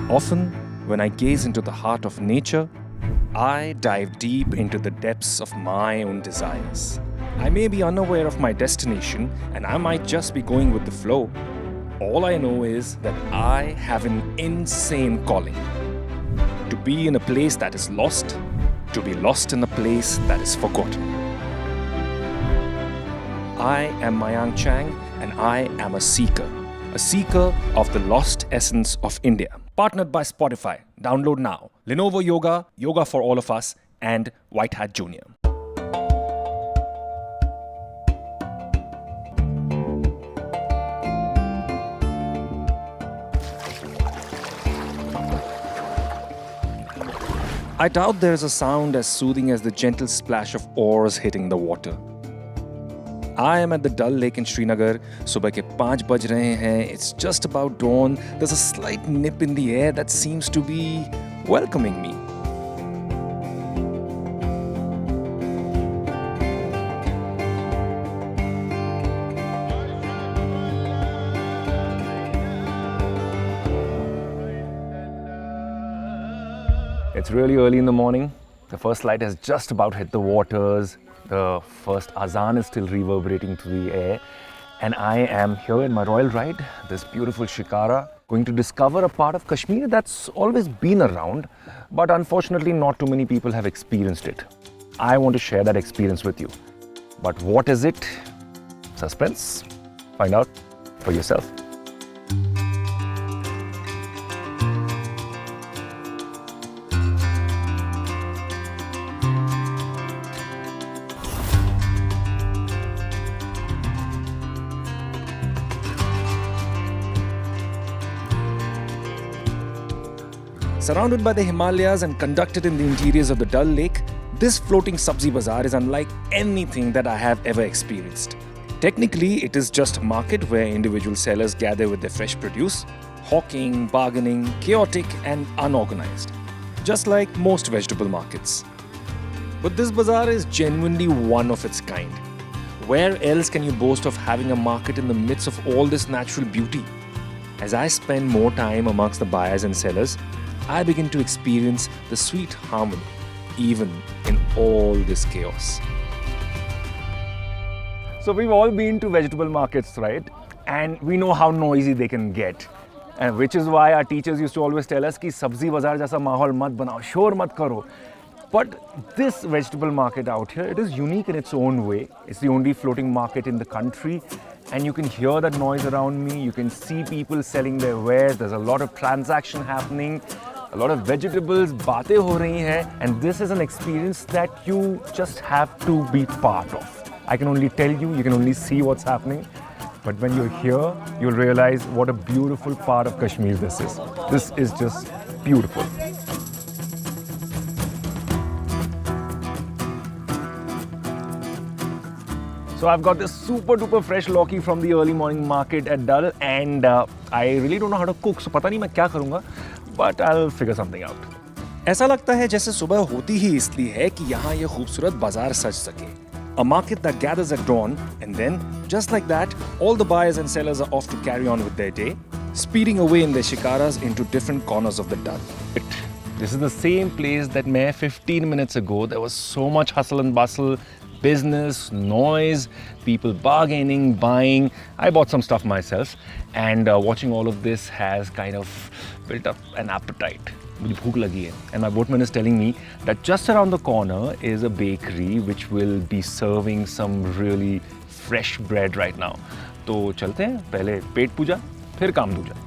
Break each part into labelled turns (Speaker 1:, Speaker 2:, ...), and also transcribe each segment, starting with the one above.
Speaker 1: Often, when I gaze into the heart of nature, I dive deep into the depths of my own desires. I may be unaware of my destination and I might just be going with the flow. All I know is that I have an insane calling. To be in a place that is lost, to be lost in a place that is forgotten. I am Mayank Chang and I am a seeker of the lost essence of India. Partnered by Spotify. Download now. Lenovo Yoga, Yoga for All of Us, and White Hat Junior. I doubt there's a sound as soothing as the gentle splash of oars hitting the water. I am at the Dal Lake in Srinagar. Subah ke 5 baj rahe hain. It's just about dawn. There's a slight nip in the air that seems to be welcoming me. It's really early in the morning. The first light has just about hit the waters. The first azan is still reverberating through the air. And I am here in my royal ride, this beautiful Shikara, going to discover a part of Kashmir that's always been around, but unfortunately not too many people have experienced it. I want to share that experience with you. But what is it? Suspense. Find out for yourself. Surrounded by the Himalayas and conducted in the interiors of the Dal Lake, this floating Sabzi Bazaar is unlike anything that I have ever experienced. Technically, it is just a market where individual sellers gather with their fresh produce, hawking, bargaining, chaotic and unorganized, just like most vegetable markets. But this bazaar is genuinely one of its kind. Where else can you boast of having a market in the midst of all this natural beauty? As I spend more time amongst the buyers and sellers, I begin to experience the sweet harmony, even in all this chaos. So we've all been to vegetable markets, right? And we know how noisy they can get. And which is why our teachers used to always tell us कि सब्जी बाजार जैसा माहौल मत बनाओ, शोर मत करो. But this vegetable market out here, it is unique in its own way. It's the only floating market in the country. And you can hear that noise around me. You can see people selling their wares. There's a lot of transaction happening. A lot of vegetables, baatein ho rahi hai, and this is an experience that you just have to be part of. I can only tell you, you can only see what's happening, but when you're here, you'll realize what a beautiful part of Kashmir this is. This is just beautiful. So I've got this super duper fresh lauki from the early morning market at Dal, and I really don't know how to cook, so पता नहीं मैं क्या करूँगा. But I'll figure something out. ऐसा लगता है जैसे सुबह होती ही इसलिए है कि यहाँ ये खूबसूरत बाजार सज सके. A market that gathers at dawn, and then, just like that, all the buyers and sellers are off to carry on with their day, speeding away in their shikaras into different corners of the Dal. This is the same place that 15 minutes ago, there was so much hustle and bustle, business, noise, people bargaining, buying. I bought some stuff myself, and watching all of this has kind of built up an appetite. मुझे भूख लगी है. And my boatman is telling me that just around the corner is a bakery which will be serving some really fresh bread right now. तो चलते हैं, पहले पेट पूजा, फिर काम दूजा.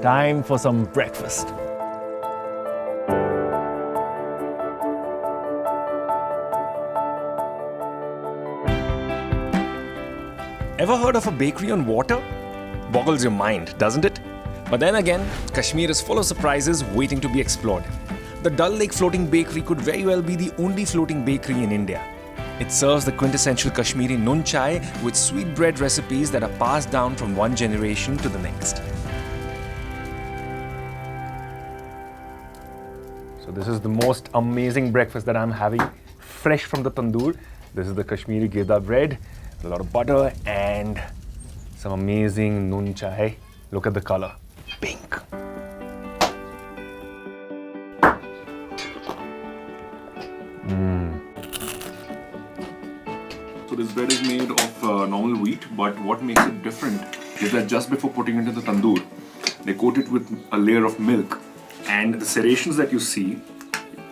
Speaker 1: Time for some breakfast. Ever heard of a bakery on water? Boggles your mind, doesn't it? But then again, Kashmir is full of surprises waiting to be explored. The Dal Lake Floating Bakery could very well be the only floating bakery in India. It serves the quintessential Kashmiri noon chai with sweet bread recipes that are passed down from one generation to the next. So this is the most amazing breakfast that I'm having. fresh from the tandoor. This is the Kashmiri Girda bread, a lot of butter and some amazing noon chai. Look at the color, pink. So this bread is made of normal wheat, but what makes it different is that just before putting it into the tandoor, they coat it with a layer of milk, and the serrations that you see,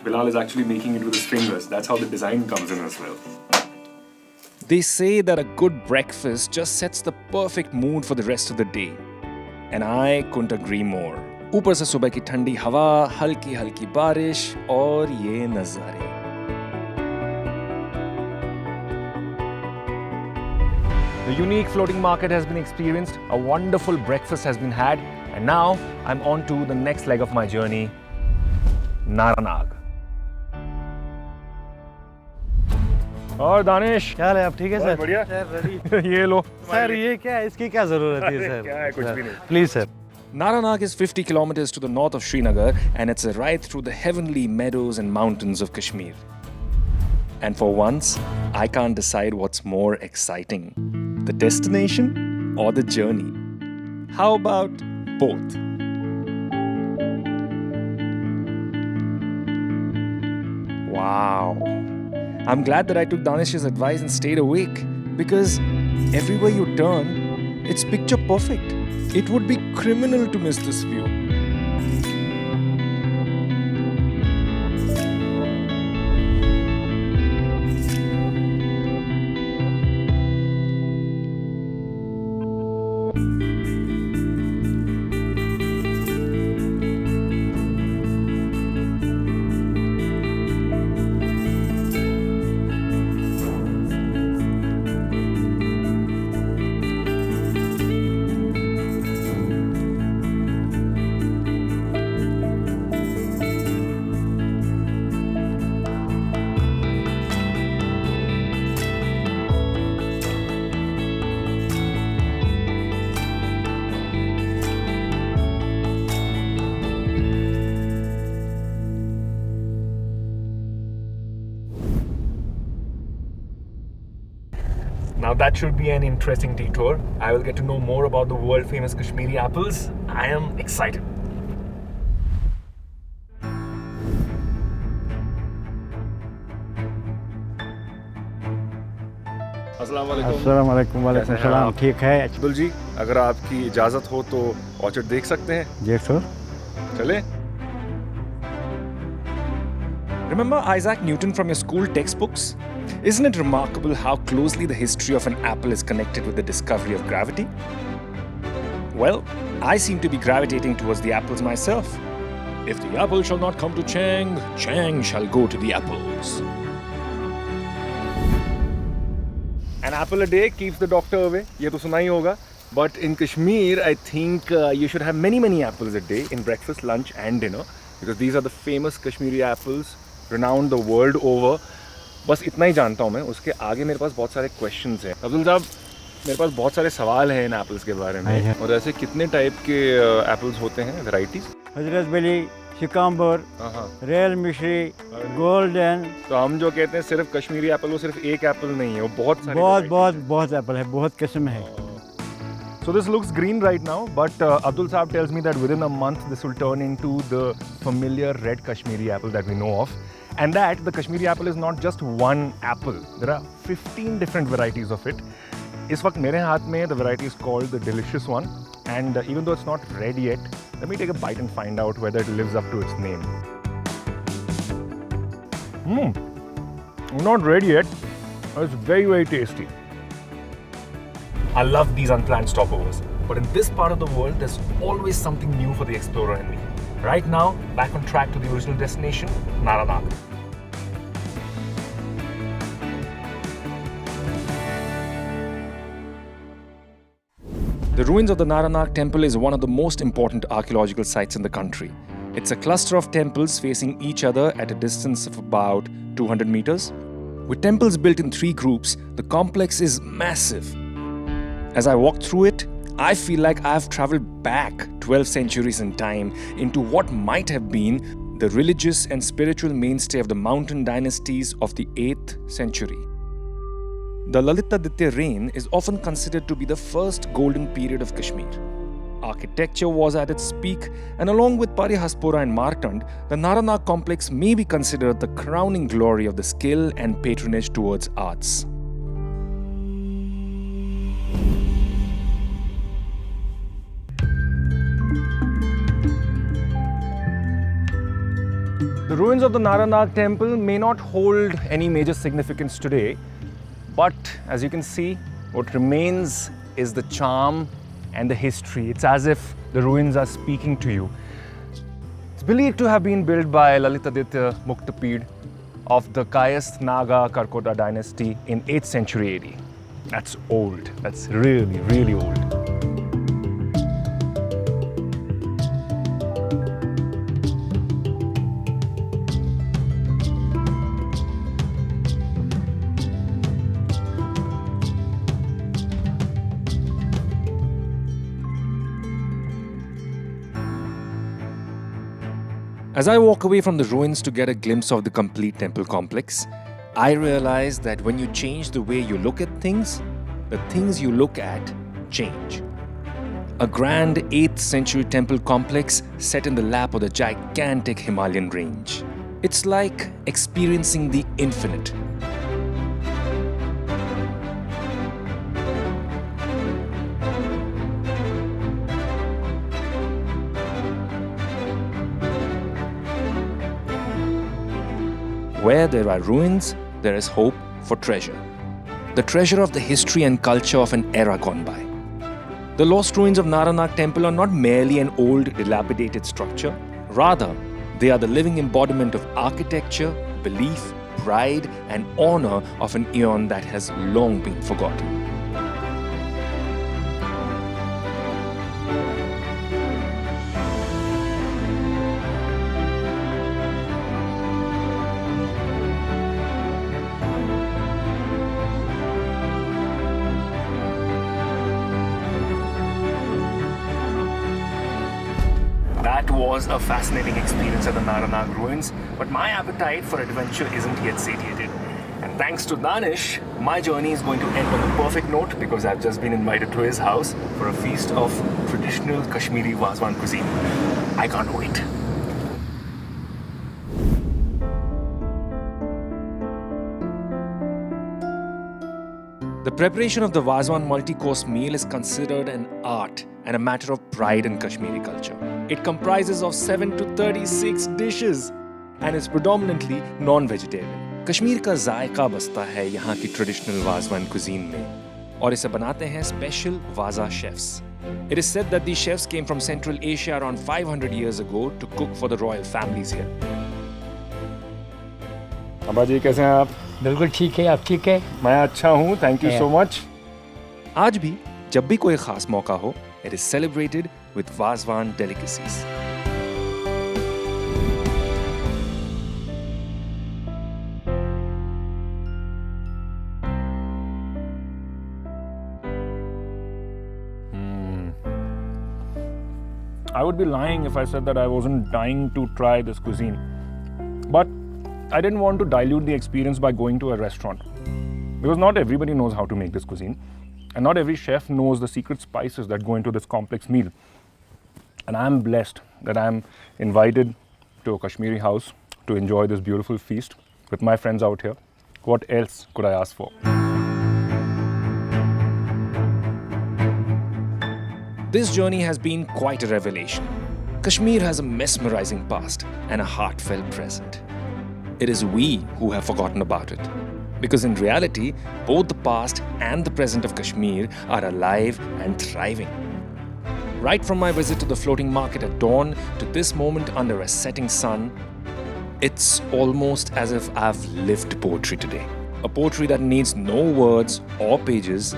Speaker 1: Bilal is actually making it with his fingers. That's how the design comes in as well. They say that a good breakfast just sets the perfect mood for the rest of the day. And I couldn't agree more. ऊपर से सुबह की ठंडी हवा, हल्की हल्की बारिश और ये नज़ारे. The unique floating market has been experienced, a wonderful breakfast has been had, and now I'm on to the next leg of my journey, Naranag. और दानिश
Speaker 2: क्या हाल है? आप ठीक है सर?
Speaker 1: बढ़िया
Speaker 2: सर
Speaker 1: ये लो
Speaker 2: सर, ये क्या है? इसकी क्या जरूरत है सर?
Speaker 1: क्या है, कुछ भी नहीं.
Speaker 2: Please sir.
Speaker 1: Naranag is 50 kilometers to the north of Srinagar, and it's a ride through the heavenly meadows and mountains of Kashmir. And for once, I can't decide what's more exciting, the destination or the journey. How about both? Wow. I'm glad that I took Danish's advice and stayed awake, because everywhere you turn, it's picture perfect. It would be criminal to miss this view. Now that should be an interesting detour. I will get to know more about the world famous Kashmiri apples. I am excited. अस्सलाम वालेकुम.
Speaker 2: वालेकुम सलाम. ठीक है
Speaker 1: अब्दुल जी, अगर आपकी इजाज़त हो तो ऑर्चर्ड देख सकते हैं?
Speaker 2: जी सर.
Speaker 1: चले? Remember Isaac Newton from your school textbooks? Isn't it remarkable how closely the history of an apple is connected with the discovery of gravity? Well, I seem to be gravitating towards the apples myself. If the apple shall not come to Chang, Chang shall go to the apples. An apple a day keeps the doctor away. ये तो सुना ही होगा. But in Kashmir, I think you should have many apples a day in breakfast, lunch and dinner, because these are the famous Kashmiri apples, renowned the world over. बस इतना ही जानता हूँ मैं. उसके आगे मेरे पास बहुत सारे क्वेश्चंस हैं. अब्दुल साहब, मेरे पास बहुत सारे सवाल हैं इन एप्पल्स के बारे में. और ऐसे कितने टाइप के एप्पल्स होते हैं, वैरायटीज?
Speaker 2: हजरत बली, शिकाम्बर, रेल मिश्री, गोल्डन.
Speaker 1: तो हम जो कहते हैं सिर्फ कश्मीरी एप्पल, वो सिर्फ एक एप्पल नहीं है, वो बहुत सारे
Speaker 2: बहुत एप्पल है, बहुत किस्म है.
Speaker 1: So this looks green right now, but Abdul Saab tells me that within a month this will turn into the familiar red Kashmiri apple that we know of. And that the Kashmiri apple is not just one apple. There are 15 different varieties of it. इस वक्त मेरे हाथ में the variety is called the delicious one. And even though it's not red yet, let me take a bite and find out whether it lives up to its name. Not red yet. It's very tasty. I love these unplanned stopovers, but in this part of the world, there's always something new for the explorer in me. Right now, back on track to the original destination, Naranag. The ruins of the Naranag temple is one of the most important archaeological sites in the country. It's a cluster of temples facing each other at a distance of about 200 meters. With temples built in 3 groups, the complex is massive. As I walk through it, I feel like I've traveled back 12 centuries in time into what might have been the religious and spiritual mainstay of the mountain dynasties of the 8th century. The Lalitaditya reign is often considered to be the first golden period of Kashmir. Architecture was at its peak, and along with Parihaspura and Martand, the Naranag complex may be considered the crowning glory of the skill and patronage towards arts. The ruins of the Naranag temple may not hold any major significance today, but as you can see, what remains is the charm and the history. It's as if the ruins are speaking to you. It's believed to have been built by Lalitaditya Muktapid of the Kayasth Naga Karkota dynasty in 8th century AD. That's old. That's really, really old. As I walk away from the ruins to get a glimpse of the complete temple complex, I realize that when you change the way you look at things, the things you look at change. A grand 8th century temple complex set in the lap of the gigantic Himalayan range. It's like experiencing the infinite. Where there are ruins, there is hope for treasure. The treasure of the history and culture of an era gone by. The lost ruins of Naranag temple are not merely an old, dilapidated structure. Rather, they are the living embodiment of architecture, belief, pride, and honor of an eon that has long been forgotten. That was a fascinating experience at the Naranag ruins, but my appetite for adventure isn't yet satiated. And thanks to Danish, my journey is going to end on a perfect note because I've just been invited to his house for a feast of traditional Kashmiri Vazwan cuisine. I can't wait. The preparation of the Vazwan multi-course meal is considered an art and a matter of pride in Kashmiri culture. It comprises of 7 to 36 dishes and is predominantly non-vegetarian. Kashmir का जायका बसता है यहाँ की traditional Wazwan cuisine में और इसे बनाते हैं special waza chefs. It is said that these chefs came from Central Asia around 500 years ago to cook for the royal families here. अब्बा जी कैसे हैं आप?
Speaker 3: बिल्कुल ठीक है. आप ठीक है?
Speaker 1: मैं अच्छा हूँ. Thank you so much. आज भी जब भी कोई खास मौका हो, it is celebrated with Vazwan delicacies. I would be lying if I said that I wasn't dying to try this cuisine. But I didn't want to dilute the experience by going to a restaurant. Because not everybody knows how to make this cuisine. And not every chef knows the secret spices that go into this complex meal. And I'm blessed that I'm invited to a Kashmiri house to enjoy this beautiful feast with my friends out here. What else could I ask for? This journey has been quite a revelation. Kashmir has a mesmerizing past and a heartfelt present. It is we who have forgotten about it. Because in reality, both the past and the present of Kashmir are alive and thriving. Right from my visit to the floating market at dawn to this moment under a setting sun, it's almost as if I've lived poetry today. A poetry that needs no words or pages.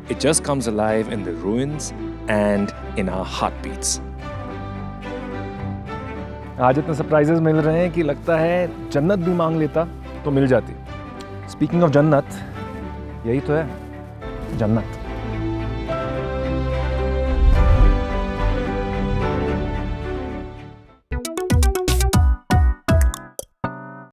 Speaker 1: It just comes alive in the ruins and in our heartbeats. आज इतने surprises मिल रहे हैं कि लगता है जन्नत भी मांग लेता तो मिल जाती. स्पीकिंग ऑफ जन्नत, यही तो है जन्नत.